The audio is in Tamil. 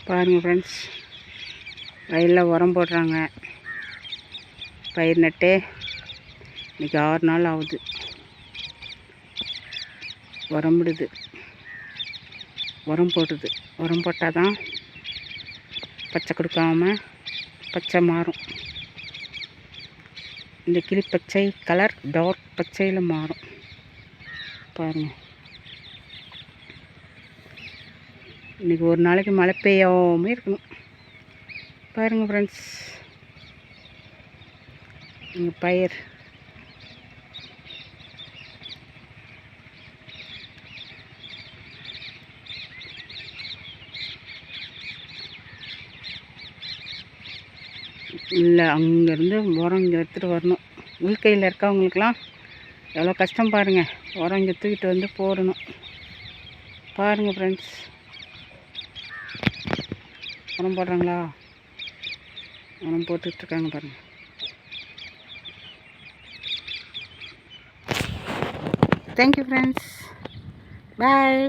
பாருங்கள் ஃப்ரெண்ட்ஸ், வயலில் உரம் போடுறாங்க. பயிர் நட்டு இன்றைக்கி 6 நாள் ஆகுது. உரம் விடுது, உரம் போடுது. உரம் போட்டால் தான் பச்சை கொடுக்காம பச்சை மாறும். இந்த கிளி பச்சை கலர் டார்க் பச்சையில் மாறும். பாருங்கள், இன்றைக்கி ஒரு நாளைக்கு மழை பெய்யாமல் இருக்கணும். பாருங்கள் ஃப்ரெண்ட்ஸ், எங்கள் பயிர் இல்லை, அங்கேருந்து உரம் இங்கே எடுத்துகிட்டு வரணும். உள்கையில் இருக்கவங்களுக்கெல்லாம் எவ்வளோ கஷ்டம் பாருங்கள். உரம் இங்கே தூக்கிட்டு வந்து போடணும். பாருங்கள் ஃப்ரெண்ட்ஸ், உரம் போடுறாங்களா? உரம் போட்டுட்ருக்காங்க பாருங்கள். தேங்க்யூ ஃப்ரெண்ட்ஸ், பாய்.